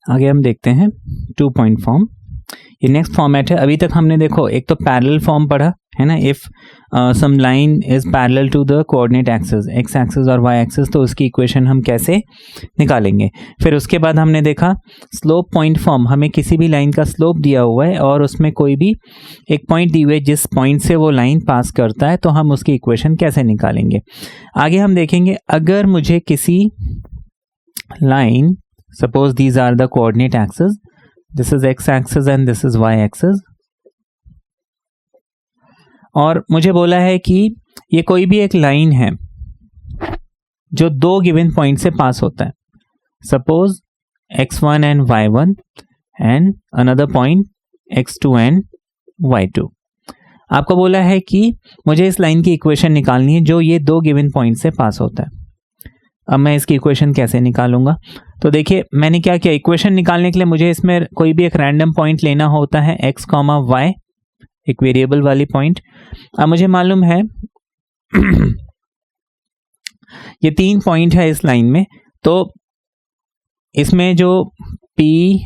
आगे हम देखते हैं 2 पॉइंट फॉर्म। ये नेक्स्ट फॉर्मेट है। अभी तक हमने देखो एक तो पैरेलल फॉर्म पढ़ा है ना, if some line is parallel to the coordinate axis, X axis और वाई एक्सिस, तो उसकी इक्वेशन हम कैसे निकालेंगे। फिर उसके बाद हमने देखा स्लोप पॉइंट फॉर्म, हमें किसी भी लाइन का स्लोप दिया हुआ है और उसमें कोई भी एक पॉइंट दी हुई है जिस पॉइंट से वो लाइन पास करता है, तो हम उसकी इक्वेशन कैसे निकालेंगे। आगे हम देखेंगे अगर मुझे किसी लाइन, suppose these are the coordinate axis, this is X axis and this is Y axis, और मुझे बोला है कि ये कोई भी एक लाइन है जो दो गिवन पॉइंट से पास होता है, suppose x1 and y1 and another point x2 and y2। आपको बोला है कि मुझे इस लाइन की इक्वेशन निकालनी है जो ये दो गिवन पॉइंट से पास होता है। अब मैं इसकी इक्वेशन कैसे निकालूंगा, तो देखिए मैंने क्या किया, इक्वेशन निकालने के लिए मुझे इसमें कोई भी एक रैंडम पॉइंट लेना होता है x, y, एक वेरिएबल वाली पॉइंट। अब मुझे मालूम है ये 3 पॉइंट है इस लाइन में, तो इसमें जो P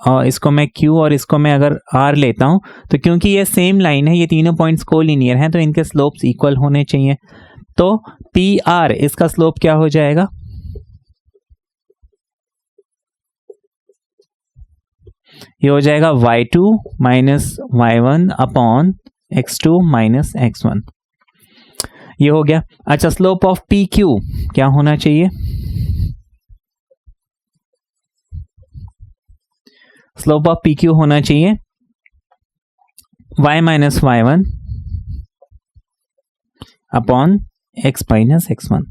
और इसको मैं Q और इसको मैं अगर R लेता हूं, तो क्योंकि ये सेम लाइन है, ये तीनों पॉइंट्स कोलिनियर हैं, तो इनके स्लोप्स इक्वल होने चाहिए। तो PR इसका स्लोप क्या हो जाएगा, ये हो जाएगा y2 minus y1 upon x2 minus x1, ये हो गया। अच्छा, स्लोप ऑफ PQ क्या होना चाहिए, स्लोप ऑफ PQ होना चाहिए y minus y1 upon x minus x1।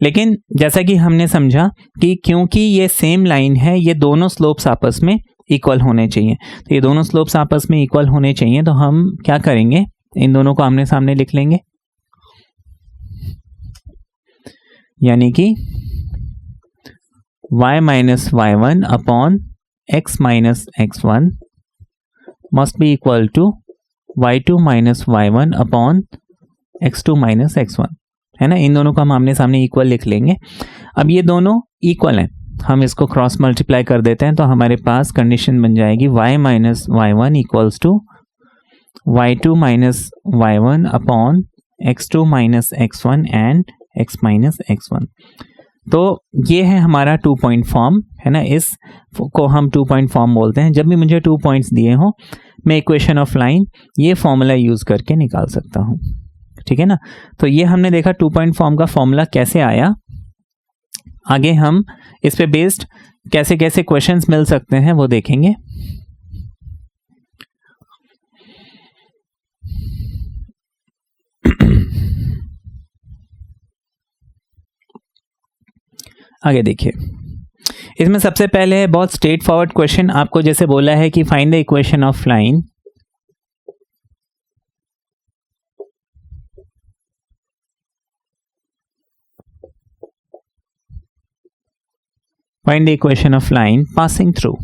लेकिन जैसा कि हमने समझा कि क्योंकि ये सेम लाइन है, ये दोनों स्लोप्स आपस में इक्वल होने चाहिए, तो ये दोनों स्लोप्स आपस में इक्वल होने चाहिए, तो हम क्या करेंगे, इन दोनों को आमने सामने लिख लेंगे, यानी कि y minus y1 upon x minus x1 must be equal to y2 minus y1 upon x2 minus x1, है ना। इन दोनों को हम आमने सामने इक्वल लिख लेंगे। अब ये दोनों इक्वल हैं, हम इसको क्रॉस मल्टीप्लाई कर देते हैं, तो हमारे पास कंडीशन बन जाएगी y minus y1 equals to y2 minus y1 upon x2 minus x1 and x minus x1। तो ये है हमारा 2 पॉइंट फॉर्म, है ना। इस को हम 2 पॉइंट फॉर्म बोलते हैं। जब भी मुझे 2 पॉइंट्स दिए हों, मैं इक्वेशन ऑफ लाइन ये फॉर्मूला यूज करके निकाल सकता हूँ, ठीक है ना। तो ये हमने देखा 2 पॉइंट फॉर्म का फॉर्मूला कैसे आया। आगे हम इस पे बेस्ड कैसे कैसे क्वेश्चंस मिल सकते हैं वो देखेंगे। आगे देखिए, इसमें सबसे पहले है बहुत स्ट्रेट फॉरवर्ड क्वेश्चन। आपको जैसे बोला है कि find the equation of line, find the equation of line passing through.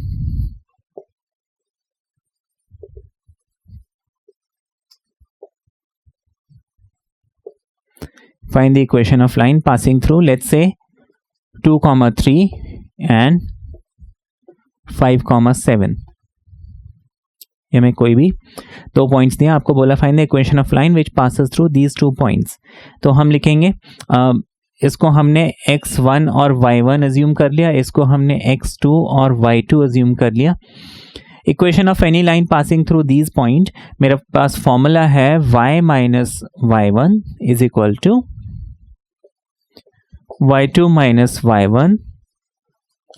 Find the equation of line passing through, let's say 2, 3 and 5, 7। ये में कोई भी 2 पॉइंट्स दिए, आपको बोला find the equation of line which passes through these 2 points. तो हम लिखेंगे इसको हमने x1 और y1 अज्यूम कर लिया, इसको हमने x2 और y2 अज्यूम कर लिया। Equation of any line passing through these point, मेरे पास फॉर्मूला है y minus y1 is equal to y2 minus y1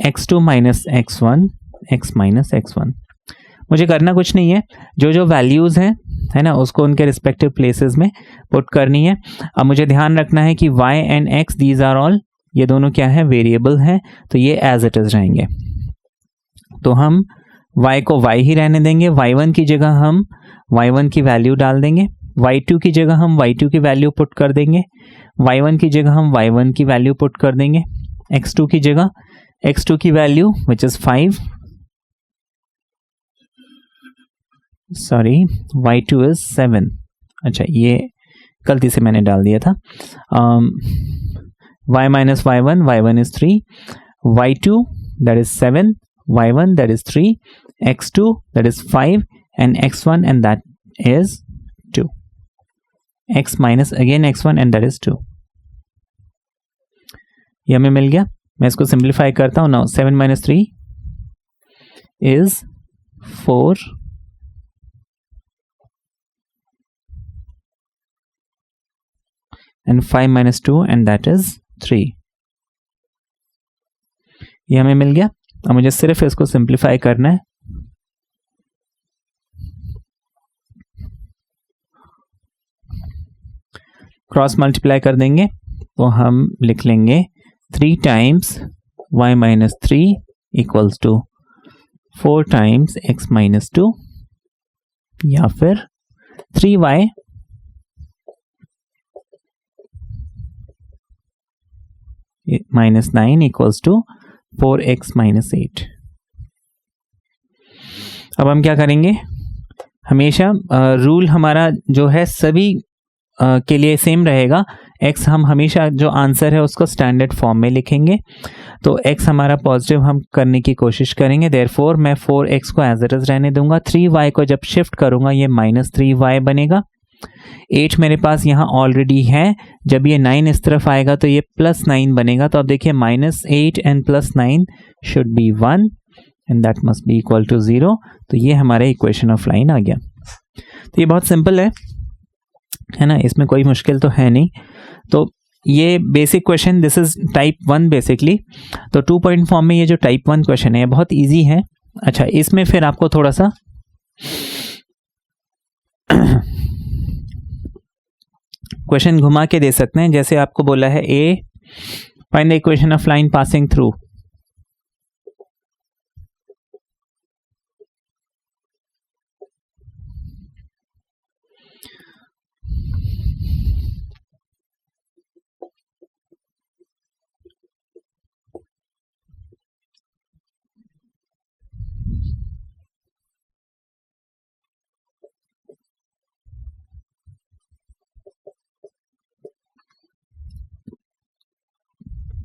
x2 minus x1 x minus x1। मुझे करना कुछ नहीं है, जो जो वैल्यूज हैं, है ना, उसको उनके रिस्पेक्टिव प्लेसेस में पुट करनी है। अब मुझे ध्यान रखना है कि y and x these are all, ये दोनों क्या है, वेरिएबल हैं, तो ये एज इट इज रहेंगे। तो हम y को y ही रहने देंगे, y1 की जगह हम y1 की वैल्यू डाल देंगे, y2 की जगह हम y2 की वैल्यू पुट कर देंगे, y1 की जगह हम y1 की वैल्यू पुट कर देंगे, x2 की जगह x2 की value which is 5, sorry y2 is 7। अच्छा, ये गलती से मैंने डाल दिया था। y minus y1 is 3, y2 that is 7, y1 that is 3, x2 that is 5 and x1 and that is 2. x minus again x1 and that is 2. ये हमें मिल गया. मैं इसको सिंप्लीफाई करता हूँ. Now 7 minus 3 is 4 and 5 minus 2 and that is 3. ये हमें मिल गया. अब मुझे सिर्फ इसको सिंप्लीफाई करना है. क्रॉस मल्टीप्लाई कर देंगे तो हम लिख लेंगे 3 times y minus 3 equals to 4 times x minus 2 या फिर 3y minus 9 equals to 4x minus 8. अब हम क्या करेंगे, हमेशा रूल हमारा जो है सभी के लिए सेम रहेगा. x हम हमेशा जो आंसर है उसको स्टैंडर्ड फॉर्म में लिखेंगे. तो x हमारा पॉजिटिव हम करने की कोशिश करेंगे. देयरफॉर मैं 4x को एज इट इज रहने दूंगा. 3y को जब शिफ्ट करूंगा ये माइनस 3y बनेगा. 8 मेरे पास यहाँ ऑलरेडी है. जब ये 9 इस तरफ आएगा तो ये प्लस 9 बनेगा. तो अब देखिए minus 8 and plus 9 should be 1 and that must be equal to 0. तो ये हमारा इक्वेशन ऑफ लाइन आ गया. तो ये बहुत सिंपल है ना, इसमें कोई मुश्किल तो है नहीं. तो ये basic question, this is type 1 basically. तो 2 पॉइंट फॉर्म में ये जो टाइप 1 क्वेश्चन है बहुत इजी है. अच्छा, इसमें फिर आपको थोड़ा सा क्वेश्चन घुमा के दे सकते हैं. जैसे आपको बोला है a find the equation of line passing through.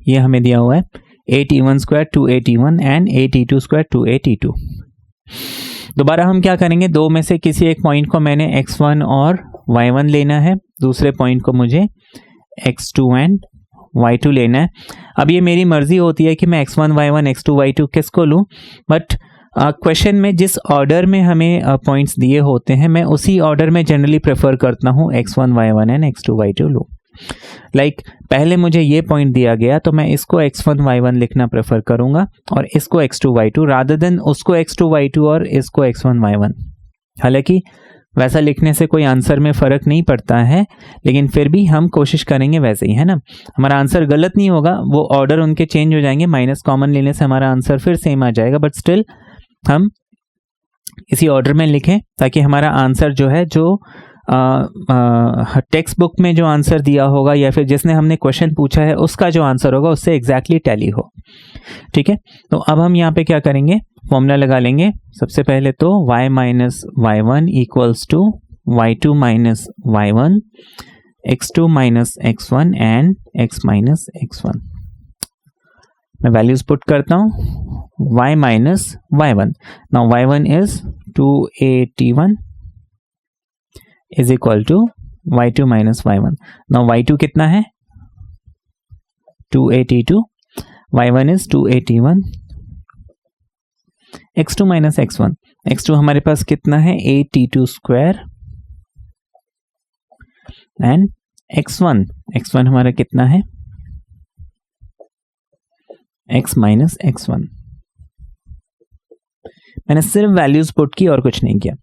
ये हमें दिया हुआ है 8t1 square 2at1 and 8t2 square 2at2. दोबारा हम क्या करेंगे, दो में से किसी एक पॉइंट को मैंने x1 और y1 लेना है, दूसरे पॉइंट को मुझे x2 एंड y2 लेना है. अब ये मेरी मर्जी होती है कि मैं x1 y1 x2 y2 किसको लूँ, बट क्वेश्चन में जिस ऑर्डर में हमें पॉइंट्स दिए होते हैं मैं उसी ऑर्डर में जनरली प्रेफर करता हूँ x1 y1 and x2 y2 लूँ. लाइक पहले मुझे ये पॉइंट दिया गया तो मैं इसको x1 y1 लिखना प्रेफर करूंगा और इसको x2 y2 रादर देन उसको x2 y2 और इसको x1 y1. हालांकि वैसा लिखने से कोई आंसर में फ़र्क नहीं पड़ता है, लेकिन फिर भी हम कोशिश करेंगे वैसे ही, है ना. हमारा आंसर गलत नहीं होगा, वो ऑर्डर उनके चेंज हो जाएंगे, माइनस कॉमन लेने से हमारा आंसर फिर सेम आ जाएगा, बट स्टिल हम इसी ऑर्डर में लिखें ताकि हमारा आंसर जो है जो टेक्स्ट बुक में जो आंसर दिया होगा या फिर जिसने हमने क्वेश्चन पूछा है उसका जो आंसर होगा उससे एग्जैक्टली टैली हो. ठीक है, तो अब हम यहाँ पे क्या करेंगे, फॉर्मूला लगा लेंगे. सबसे पहले तो y minus y1 equals to y2 minus y1 x2 minus x1 and x minus x1. मैं वैल्यूज पुट करता हूँ. y minus y1, now y1 is 2at1 is equal to y2 minus y1. Now y2 कितना है, 2at2, y1 is 2at1, x2 minus x1. x2 हमारे पास कितना है, at2 square and x1 हमारा कितना है, x minus x1. मैंने सिर्फ वैल्यूज पुट की और कुछ नहीं किया.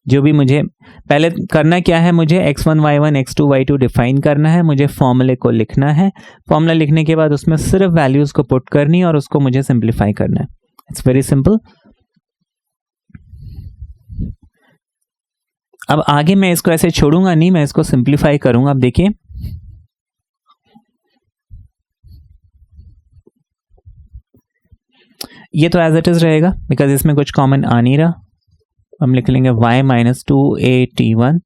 जो भी मुझे पहले करना क्या है, मुझे x1 y1 x2 y2 define करना है, मुझे फॉर्मूले को लिखना है. फॉर्मूला लिखने के बाद उसमें सिर्फ वैल्यूज को पुट करनी है और उसको मुझे सिंप्लीफाई करना है. It's very simple. अब आगे मैं इसको ऐसे छोड़ूंगा नहीं, मैं इसको सिंप्लीफाई करूंगा. अब देखिए ये तो एज इट इज रहेगा बिकॉज इसमें कुछ कॉमन आ नहीं रहा. हम लिख लेंगे y minus 2at1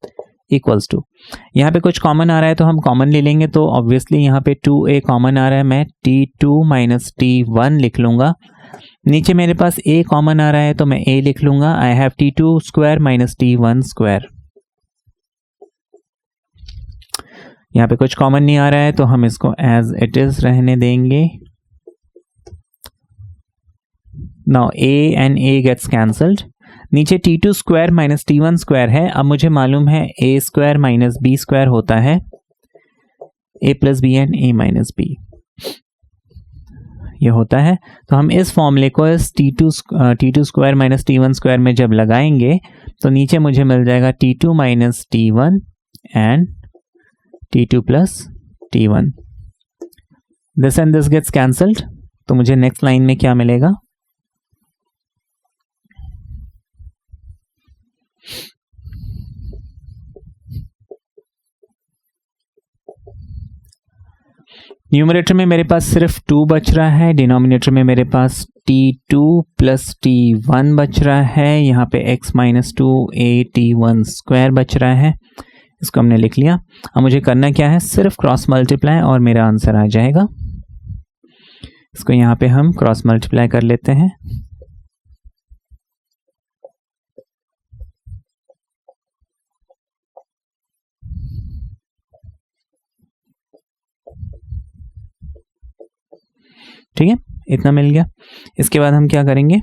equals to, यहाँ पे कुछ कॉमन आ रहा है तो हम कॉमन ले लेंगे. तो ऑब्वियसली यहाँ पे 2a कॉमन आ रहा है, मैं t2 माइनस t1 लिख लूँगा. नीचे मेरे पास a कॉमन आ रहा है तो मैं a लिख लूंगा। I have t2 square minus t1 square. यहाँ पे कुछ कॉमन नहीं आ रहा है तो हम इसको एज इट इज रहने देंगे। Now a and a gets cancelled. नीचे t2 square minus t1 square है। अब मुझे मालूम है a square minus b square होता है a plus B and a minus B, ये होता है। तो हम इस फॉर्मूले को इस t2 square minus t1 square में जब लगाएंगे तो नीचे मुझे मिल जाएगा t2 minus t1 and t2 plus t1। This and this gets cancelled, तो मुझे नेक्स्ट लाइन में क्या मिलेगा? न्यूमरेटर में मेरे पास सिर्फ 2 बच रहा है, डिनोमिनेटर में मेरे पास t2 प्लस t1 बच रहा है। यहाँ पे x minus 2a t1 square बच रहा है। इसको हमने लिख लिया। अब मुझे करना क्या है? सिर्फ क्रॉस मल्टीप्लाई और मेरा आंसर आ जाएगा। इसको यहाँ पे हम क्रॉस मल्टीप्लाई कर लेते हैं। ठीक है, इतना मिल गया। इसके बाद हम क्या करेंगे?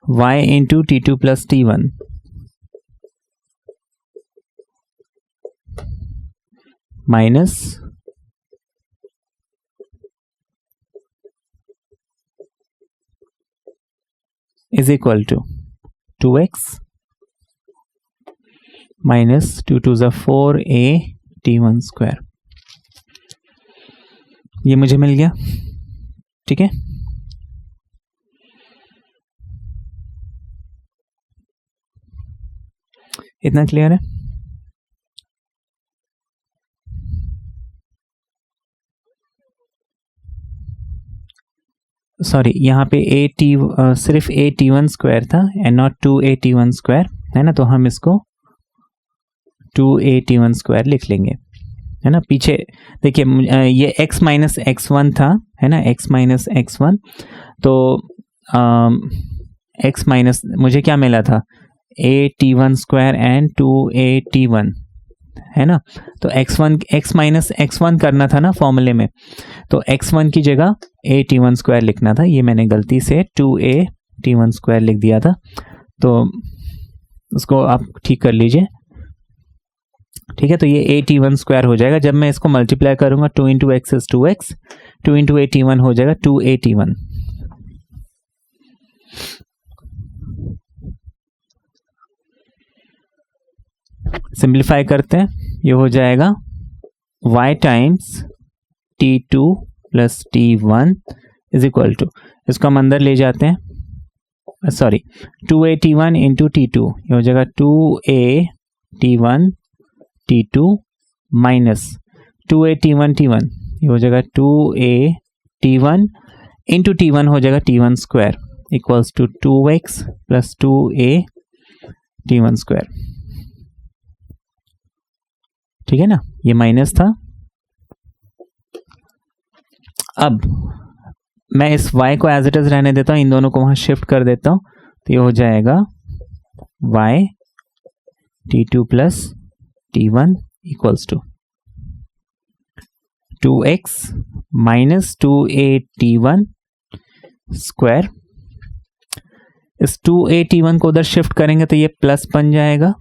y into t2 plus t1 minus is equal to 2x minus 2 2 ज़ा 4a t1 स्क्वायर। ये मुझे मिल गया। ठीक है, इतना क्लियर है? सॉरी, यहाँ पे सिर्फ a t1 स्क्वायर था and not 2a t1 square, है ना। तो हम इसको 2a t1 स्क्वायर लिख लेंगे, है ना। पीछे देखिए, ये x माइनस x1 था, है ना, x माइनस x1। तो x माइनस मुझे क्या मिला था? a t1 square and 2a t1, है ना। तो x माइनस x1 करना था ना फॉर्मूले में, तो x1 की जगह a t1 स्क्वायर लिखना था। ये मैंने गलती से 2a t1 स्क्वायर लिख दिया था, तो उसको आप ठीक कर लीजिए। ठीक है, तो ये a t1 स्क्वायर हो जाएगा। जब मैं इसको मल्टीप्लाई करूंगा 2 into x is 2x, 2 into a t1 हो जाएगा 2a t1। सिंप्लीफाई करते हैं, ये हो जाएगा y times t2 plus t1 is equal to, इसको हम अंदर ले जाते हैं, sorry 2a t1 into t2, ये हो जाएगा 2a t1 t2 minus 2a t1 t1, ये हो जाएगा 2a t1 इंटू t1 हो जाएगा t1 square equals to 2x plus 2a t1 square. ठीक है ना, ये माइनस था। अब मैं इस y को एज इट इज रहने देता हूं, इन दोनों को वहां शिफ्ट कर देता हूं, तो ये हो जाएगा y t2 plus t1 equals to 2x minus 2a t1 square. इस 2a t1 को उधर शिफ्ट करेंगे तो ये प्लस बन जाएगा।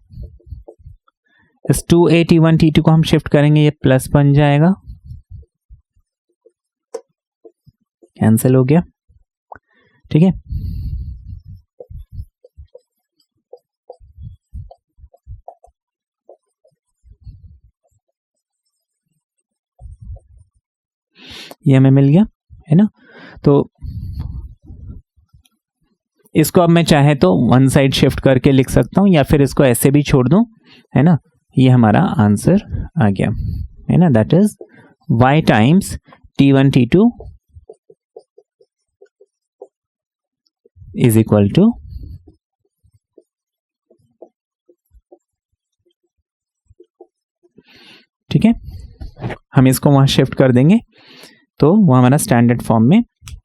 इस 2a t1 t2 को हम शिफ्ट करेंगे, ये प्लस बन जाएगा, कैंसिल हो गया। ठीक है, ये हमें मिल गया, है ना। तो इसको अब मैं चाहे तो वन साइड शिफ्ट करके लिख सकता हूं या फिर इसको ऐसे भी छोड़ दूं, है ना। ये हमारा आंसर आ गया, है ना। That is y times T1 T2 is equal to ठीक है, हम इसको वहां शिफ्ट कर देंगे तो वो हमारा स्टैंडर्ड फॉर्म में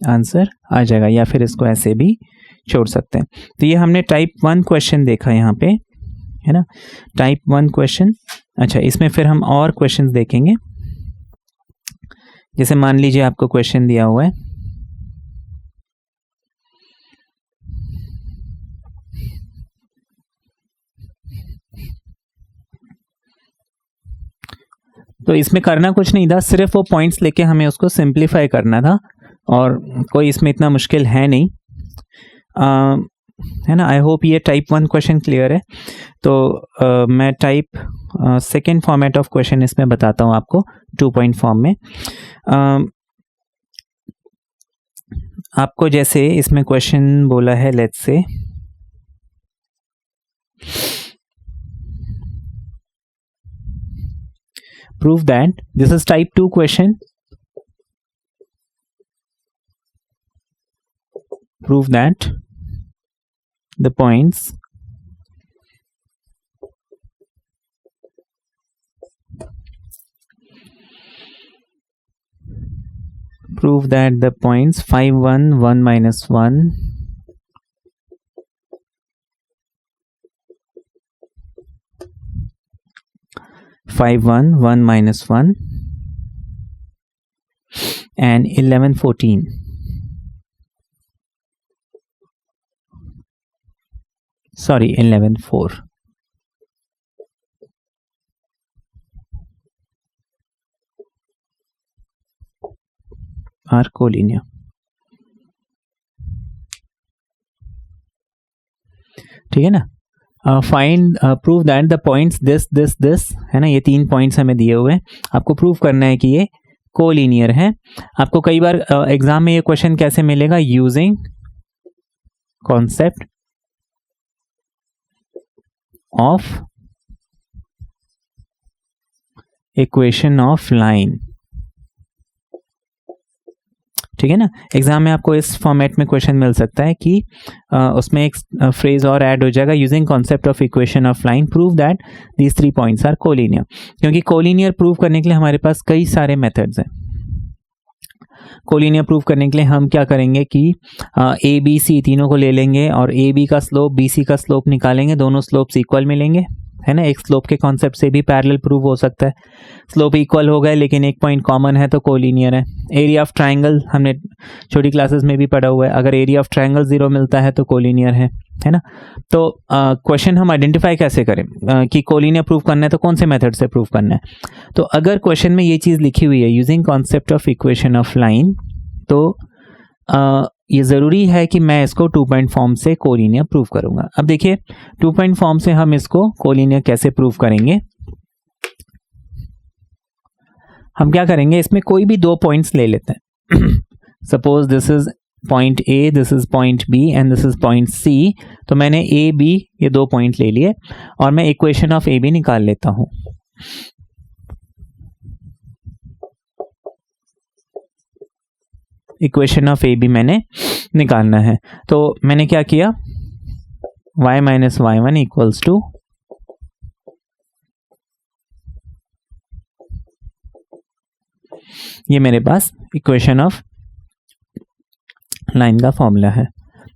आंसर आ जाएगा, या फिर इसको ऐसे भी छोड़ सकते हैं। तो ये हमने टाइप 1 क्वेश्चन देखा यहाँ पे, है ना, टाइप 1 क्वेश्चन। अच्छा, इसमें फिर हम और क्वेश्चंस देखेंगे। जैसे मान लीजिए आपको क्वेश्चन दिया हुआ है तो इसमें करना कुछ नहीं था, सिर्फ वो पॉइंट्स लेके हमें उसको सिंप्लीफाई करना था, और कोई इसमें इतना मुश्किल है नहीं, है ना। आई होप ये टाइप 1 क्वेश्चन क्लियर है। तो मैं type second format of question इसमें बताता हूँ आपको 2 पॉइंट फॉर्म में। आपको जैसे इसमें क्वेश्चन बोला है, let's say prove that, this is type 2 question, prove that the points prove that the points 5 1 1 minus 1 5 1 1 minus 1 and 11 14 sorry 11 4 are collinear। ठीक है ना। Find prove that the points this this this, है ना, ये 3 points हमें दिए हुए हैं, आपको प्रूव करना है कि ये कोलिनियर है। आपको कई बार एग्जाम में ये क्वेश्चन कैसे मिलेगा, using concept of equation of line. ठीक है ना, एग्जाम में आपको इस फॉर्मेट में क्वेश्चन मिल सकता है कि उसमें एक फ्रेज और ऐड हो जाएगा, using concept of equation of line prove that these 3 points are collinear. क्योंकि कोलिनियर प्रूव करने के लिए हमारे पास कई सारे मेथड्स हैं। कोलिनियर प्रूव करने के लिए हम क्या करेंगे कि ए बी सी तीनों को ले लेंगे और ए बी का स्लोप बी सी का स्लोप निकालेंगे, दोनों स्लोप्स इक्वल मिलेंगे, है ना। एक स्लोप के कॉन्सेप्ट से भी पैरेलल प्रूव हो सकता है, स्लोप इक्वल हो गए लेकिन एक पॉइंट कॉमन है तो कोलिनियर है। एरिया ऑफ ट्रायंगल हमने छोटी क्लासेस में भी पढ़ा हुआ है, अगर एरिया ऑफ ट्रायंगल 0 मिलता है तो कोलिनियर है ना। तो क्वेश्चन हम आइडेंटिफाई कैसे करें कि कोलिनियर प्रूव करना है तो कौन से मेथड से प्रूव करना है। तो अगर क्वेश्चन में ये चीज़ लिखी हुई है using concept of equation of line, तो ये ज़रूरी है कि मैं इसको 2 पॉइंट फॉर्म से कोलिनियर प्रूव करूंगा। अब देखिए 2 पॉइंट फॉर्म से हम इसको कोलिनियर कैसे प्रूव करेंगे। हम क्या करेंगे, इसमें कोई भी 2 पॉइंट्स ले लेते हैं। Suppose this is point A, this is point B and this is point C. तो मैंने ए बी ये 2 पॉइंट ले लिए और मैं इक्वेशन ऑफ ए बी निकाल लेता हूं। इक्वेशन ऑफ ए बी मैंने निकालना है, तो मैंने क्या किया, y minus y one equals to ये मेरे पास इक्वेशन ऑफ लाइन का फॉर्मूला है।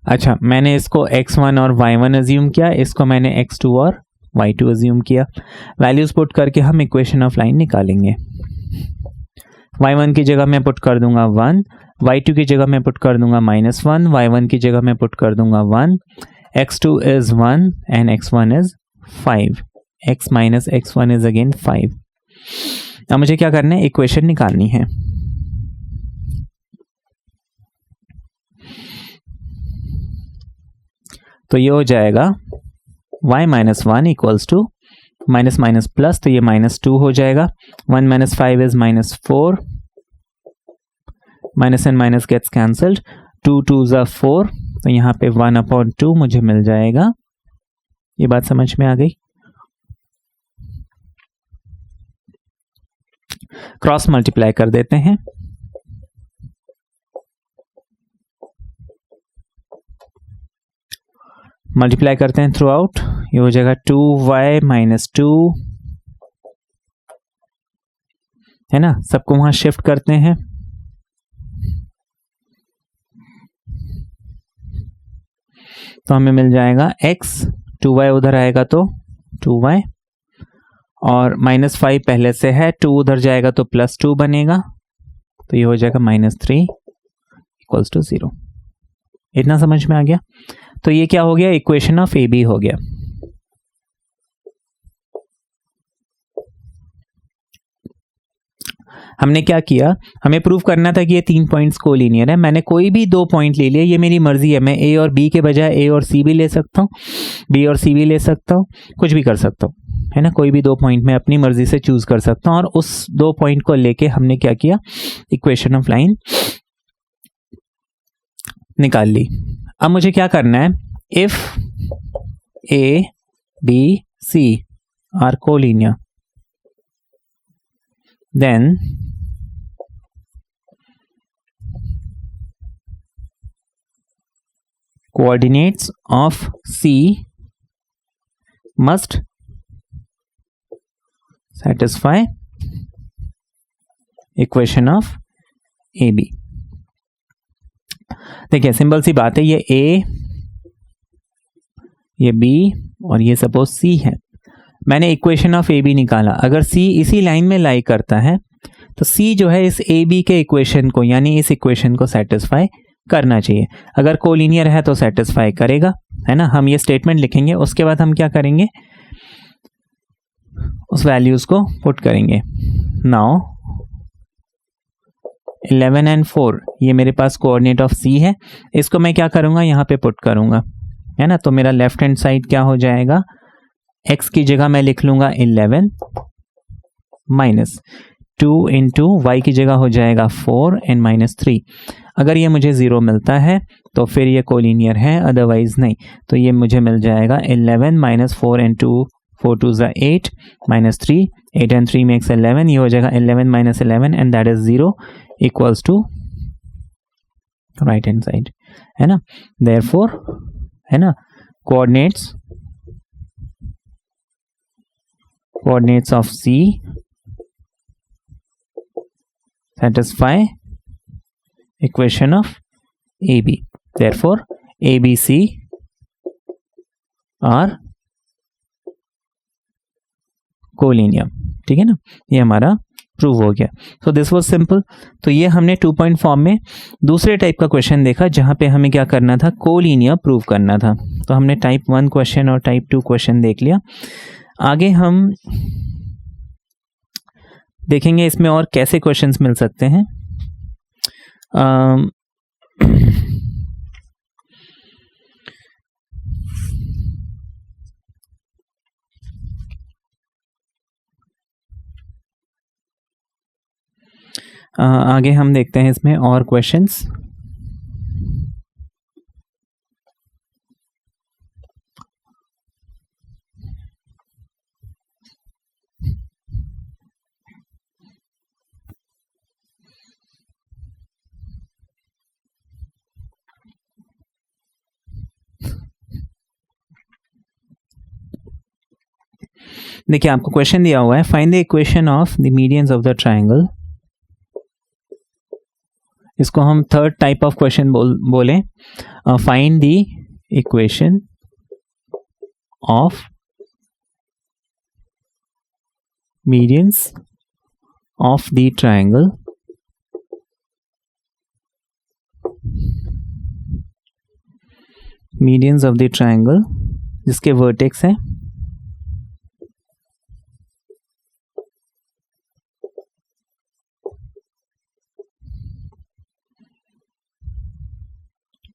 अच्छा, मैंने इसको x1 और y1 अज्यूम किया, इसको मैंने x2 और y2 अज्यूम किया। वैल्यूज पुट करके हम इक्वेशन ऑफ लाइन निकालेंगे। y1 की जगह मैं पुट कर दूंगा 1, y2 की जगह मैं पुट कर दूंगा -1, y1 की जगह मैं पुट कर दूंगा 1, x2 is 1 and x1 is 5, x minus x1 is again 5। अब मुझे क्या करना है, इक्वेशन निकालनी है। तो ये हो जाएगा y minus 1 equals to minus minus plus, तो ये -2 हो जाएगा। 1 minus 5 is -4, minus and minus gets cancelled, 2 2s are 4, तो यहाँ पे 1/2 मुझे मिल जाएगा। ये बात समझ में आ गई। क्रॉस मल्टीप्लाई कर देते हैं, मल्टीप्लाई करते हैं थ्रू आउट, ये हो जाएगा 2y माइनस 2, है ना, सबको वहां शिफ्ट करते हैं, तो हमें मिल जाएगा x, 2y उधर आएगा तो 2y, और -5 पहले से है, 2 उधर जाएगा तो +2 बनेगा, तो ये हो जाएगा -3 इक्वल्स टू 0। इतना समझ में आ गया? तो ये क्या हो गया, इक्वेशन ऑफ ए बी हो गया। हमने क्या किया, हमें प्रूव करना था कि ये 3 पॉइंट्स कोलिनियर है। मैंने कोई भी 2 पॉइंट ले लिए, ये मेरी मर्जी है, मैं ए और बी के बजाय ए और सी भी ले सकता हूँ, बी और सी भी ले सकता हूँ, कुछ भी कर सकता हूँ, है ना, कोई भी 2 पॉइंट मैं अपनी मर्जी से चूज कर सकता हूँ। और उस 2 पॉइंट को लेके हमने क्या किया, इक्वेशन ऑफ लाइन निकाल ली। अब मुझे क्या करना है, if A B C are collinear then coordinates of C must satisfy equation of AB। देखिए सिंपल सी बात है, ये A, ये B और ये सपोज C है। मैंने इक्वेशन ऑफ ए बी निकाला, अगर सी इसी लाइन में लाई करता है तो सी जो है इस ए बी के इक्वेशन को, यानी इस इक्वेशन को सेटिस्फाई करना चाहिए। अगर कोलिनियर है तो सेटिस्फाई करेगा, है ना। हम ये स्टेटमेंट लिखेंगे, उसके बाद हम क्या करेंगे, उस वैल्यूज को पुट करेंगे। नाउ 11 and 4 ये मेरे पास कोऑर्डिनेट ऑफ सी है, इसको मैं क्या करूंगा, यहाँ पे पुट करूंगा, है ना। तो मेरा लेफ्ट हैंड साइड क्या हो जाएगा, x की जगह मैं लिख लूंगा 11 माइनस 2 इंटू वाई की जगह हो जाएगा 4 एंड -3। अगर ये मुझे 0 मिलता है तो फिर ये कोलिनियर है, अदरवाइज नहीं। तो ये मुझे मिल जाएगा 11 माइनस 4 एंड 2, 4 2 ज़ा 8 -3, 8 एंड 3 मेक्स 11, ये हो जाएगा 11 minus 11 and that is 0 equals to right hand side, है ना। देयरफॉर, है ना, coordinates of C satisfy equation of AB, therefore ABC are collinear. ठीक है ना, ये हमारा प्रूव हो गया। So this was simple. तो ये हमने 2 पॉइंट फॉर्म में दूसरे टाइप का क्वेश्चन देखा जहां पे हमें क्या करना था, कोलिनियर प्रूव करना था। तो हमने टाइप 1 क्वेश्चन और टाइप 2 क्वेश्चन देख लिया। आगे हम देखेंगे इसमें और कैसे क्वेश्चंस मिल सकते हैं। आगे हम देखते हैं इसमें और क्वेश्चंस। देखिए आपको क्वेश्चन दिया हुआ है, find the equation of the medians of the triangle. इसको हम थर्ड टाइप ऑफ क्वेश्चन बोले। Find the equation of medians of the triangle medians of the triangle जिसके वर्टेक्स है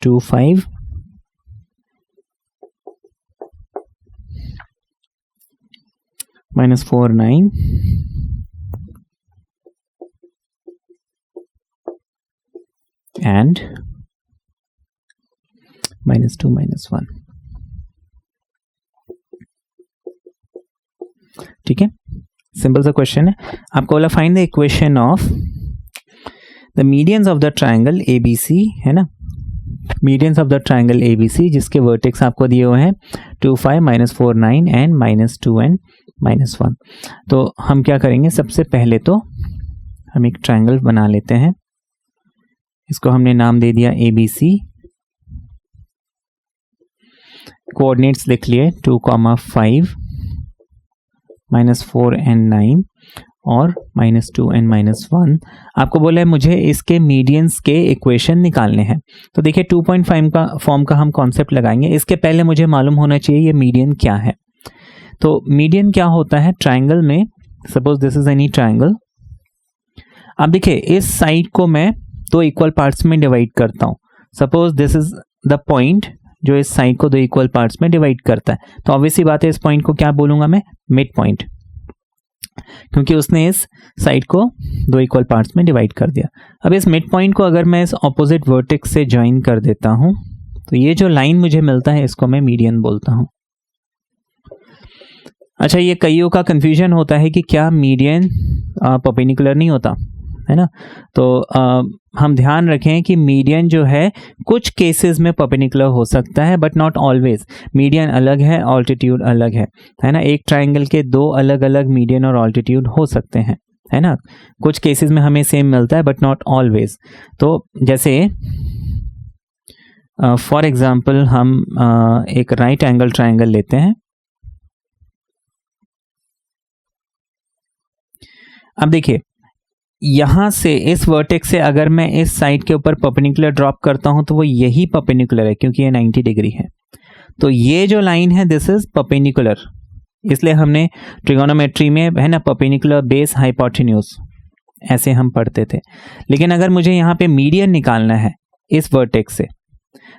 2 5 -4 9 and -2 -1। ठीक है, सिंपल सा क्वेश्चन है। आपको बोला find the equation of the medians of the triangle ABC, है ना। Medians of the triangle ABC जिसके वर्टेक्स आपको दिए हुए हैं 2 5 -4 9 एंड -2 एंड -1। तो हम क्या करेंगे, सबसे पहले तो हम एक ट्राइंगल बना लेते हैं। इसको हमने नाम दे दिया ABC। कोऑर्डिनेट्स लिख लिए 2, 5 -4 एंड 9 और -2 एंड -1। आपको बोला है मुझे इसके मीडियंस के इक्वेशन निकालने हैं। तो देखिए 2.5 का फॉर्म का हम कॉन्सेप्ट लगाएंगे। इसके पहले मुझे मालूम होना चाहिए ये मीडियन क्या है। तो मीडियन क्या होता है ट्राइंगल में, suppose this is any triangle. अब देखिए इस साइड को मैं 2 इक्वल पार्ट्स में डिवाइड करता हूँ। Suppose this is the point जो इस साइड को 2 इक्वल पार्ट्स में डिवाइड करता है। तो ऑब्वियसली बात है इस पॉइंट को क्या बोलूंगा मैं, मिड पॉइंट, क्योंकि उसने इस साइड को 2 इक्वल पार्ट्स में डिवाइड कर दिया। अब इस मिड पॉइंट को अगर मैं इस ऑपोजिट वर्टेक्स से ज्वाइन कर देता हूं तो ये जो लाइन मुझे मिलता है इसको मैं मीडियन बोलता हूं। अच्छा, ये कईयों का कंफ्यूजन होता है कि क्या मीडियन परपेंडिकुलर नहीं होता है ना। तो हम ध्यान रखें कि मीडियन जो है कुछ केसेस में परपेंडिकुलर हो सकता है बट नॉट ऑलवेज। मीडियन अलग है, ऑल्टीट्यूड अलग है ना। एक ट्राइंगल के 2 अलग अलग मीडियन और ऑल्टीट्यूड हो सकते हैं, है ना। कुछ केसेस में हमें सेम मिलता है बट नॉट ऑलवेज। तो जैसे फॉर एग्जांपल हम एक राइट एंगल ट्राइंगल लेते हैं। अब देखिए यहां से इस वर्टेक्स से अगर मैं इस साइड के ऊपर परपेंडिकुलर ड्रॉप करता हूं तो वो यही परपेंडिकुलर है क्योंकि ये 90 डिग्री है। तो ये जो लाइन है दिस इज परपेंडिकुलर, इसलिए हमने ट्रिगोनोमेट्री में है ना परपेंडिकुलर बेस हाइपोटेन्यूज ऐसे हम पढ़ते थे। लेकिन अगर मुझे यहाँ पे मीडियन निकालना है इस वर्टेक्स से,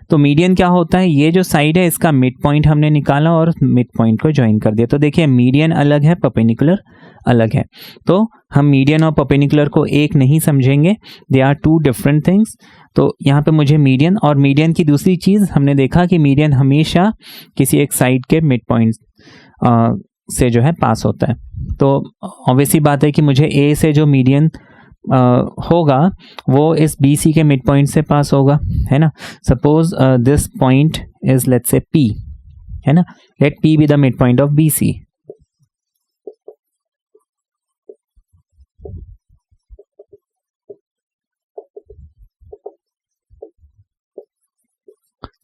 तो मीडियन क्या होता है, ये जो साइड है इसका मिड पॉइंट हमने निकाला और मिड पॉइंट को ज्वाइन कर दिया। तो देखिए मीडियन अलग है, परपेंडिकुलर अलग है। तो हम मीडियन और परपेंडिकुलर को एक नहीं समझेंगे, दे आर 2 डिफरेंट थिंग्स। तो यहाँ पे मुझे मीडियन, और मीडियन की दूसरी चीज हमने देखा कि मीडियन हमेशा किसी एक साइड के मिड पॉइंट से जो है पास होता है। तो ऑब्वियसली बात है कि मुझे ए से जो मीडियन होगा वो इस BC के मिड पॉइंट से पास होगा, है ना। Suppose this point is let's say P, है ना। Let P be the mid point of BC।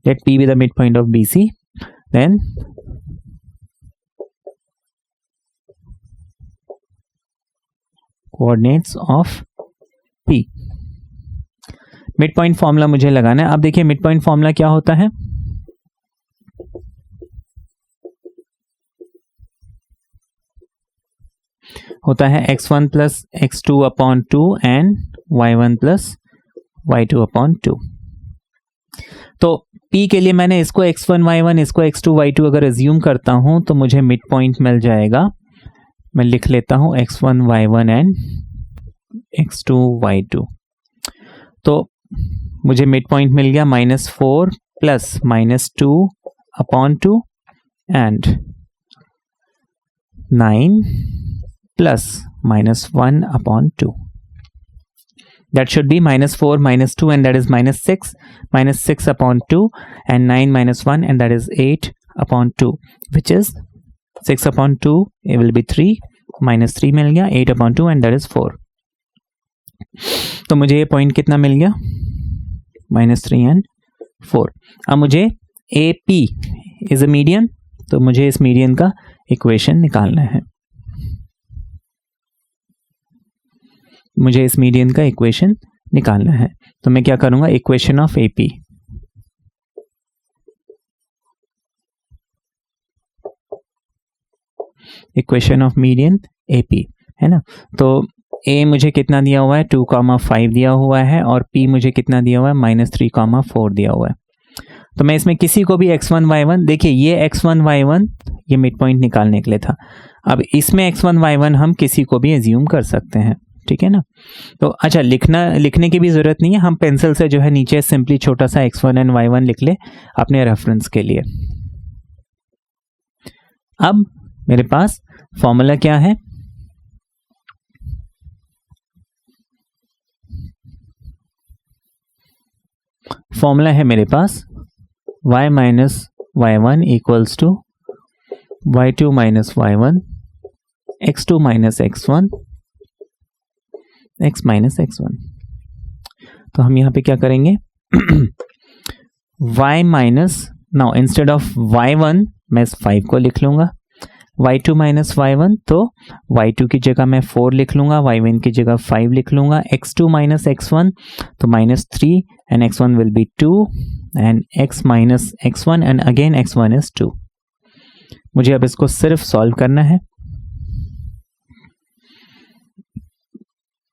Let P be the midpoint of BC. Then coordinates of P. Mid point formula मुझे लगाना है। अब देखिए मिड पॉइंट फॉर्मूला क्या होता है, होता है x1 plus x2 upon 2 and y1 plus y2 upon 2। तो P के लिए मैंने इसको x1 y1 इसको x2 y2 अगर एज्यूम करता हूं तो मुझे मिड पॉइंट मिल जाएगा। मैं लिख लेता हूं x1 y1 and x2 y2। तो मुझे मिड पॉइंट मिल गया -4 plus -2 upon 2 and 9 plus -1 upon 2. That should be -4 -2 and that is -6, -6 upon 2 and 9 -1 and that is 8 upon 2, which is 6 upon 2 it will be 3, -3 मिल गया, 8 upon 2 and that is 4. तो मुझे ये point कितना मिल गया, -3 and 4। अब मुझे AP is a median, तो मुझे इस मीडियन का इक्वेशन निकालना है। मुझे इस मीडियन का इक्वेशन निकालना है तो मैं क्या करूंगा, equation of AP। Equation of median AP है ना। तो A मुझे कितना दिया हुआ है, 2,5 दिया हुआ है और P मुझे कितना दिया हुआ है, -3,4 दिया हुआ है। तो मैं इसमें किसी को भी x1 y1, देखिए ये x1 y1 ये मिड पॉइंट निकालने के लिए था। अब इसमें x1 y1 हम किसी को भी एज्यूम कर सकते हैं, ठीक है ना। तो अच्छा, लिखने की भी जरूरत नहीं है, हम पेंसिल से जो है नीचे सिंपली छोटा सा x1 एंड y1 लिख ले अपने रेफरेंस के लिए। अब मेरे पास फॉर्मूला क्या है, फॉर्मूला है मेरे पास y minus y1 equals to y2 minus y1 x2 minus x1 x minus x1। तो हम यहाँ पे क्या करेंगे y minus, now instead of y1 मैं इस 5 को लिख लूँगा, y2 माइनस y1 तो y2 की जगह मैं 4 लिख लूँगा, y1 की जगह 5 लिख लूँगा, x2 माइनस x1 तो minus 3 and x1 will be 2 and x minus x1 and again x1 is 2। मुझे अब इसको सिर्फ सॉल्व करना है।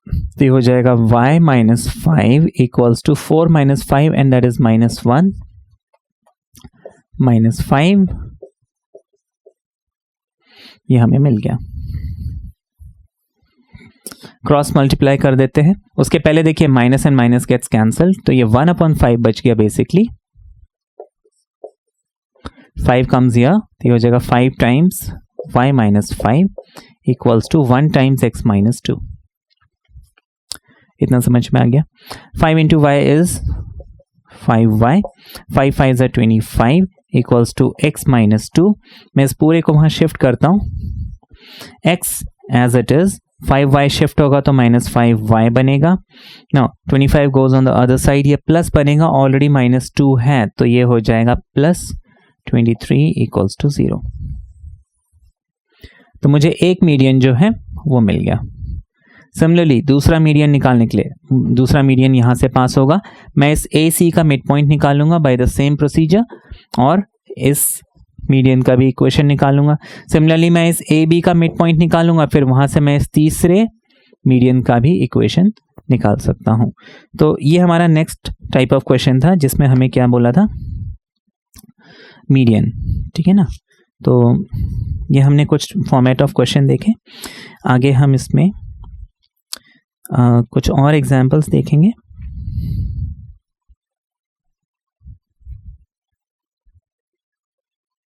तो ये हो जाएगा y minus 5 equals to 4 minus 5 and that is minus 1 minus 5, ये हमें मिल गया। क्रॉस मल्टीप्लाई कर देते हैं। उसके पहले देखिए minus and minus gets cancel, तो ये 1/5 बच गया बेसिकली, 5 कम्स हियर, तो ये हो जाएगा 5 times y minus 5 equals to 1 times x minus 2। इतना समझ में आ गया। 5 into y is 5y, 5 5 is 25 equals to x minus 2। मैं इस पूरे को वहां शिफ्ट करता हूं, x as it is, 5y shift होगा तो माइनस 5y बनेगा। Now 25 goes on the other side, ये प्लस बनेगा, ऑलरेडी माइनस 2 है तो ये हो जाएगा प्लस 23 इक्वल्स टू 0। तो मुझे एक मीडियन जो है वो मिल गया। सिमिलरली दूसरा मीडियन निकालने के लिए, दूसरा मीडियन यहां से पास होगा, मैं इस ए सी का मिड पॉइंट निकालूंगा बाय द सेम प्रोसीजर और इस मीडियन का भी इक्वेशन निकालूंगा। सिमिलरली मैं इस ए बी का मिड पॉइंट निकालूंगा, फिर वहां से मैं इस तीसरे मीडियन का भी इक्वेशन निकाल सकता हूं। तो ये हमारा नेक्स्ट टाइप ऑफ क्वेश्चन था जिसमें हमें क्या बोला था, मीडियन, ठीक है ना। तो ये हमने कुछ फॉर्मेट ऑफ क्वेश्चन देखे। आगे हम इसमें कुछ और एग्जाम्पल्स देखेंगे।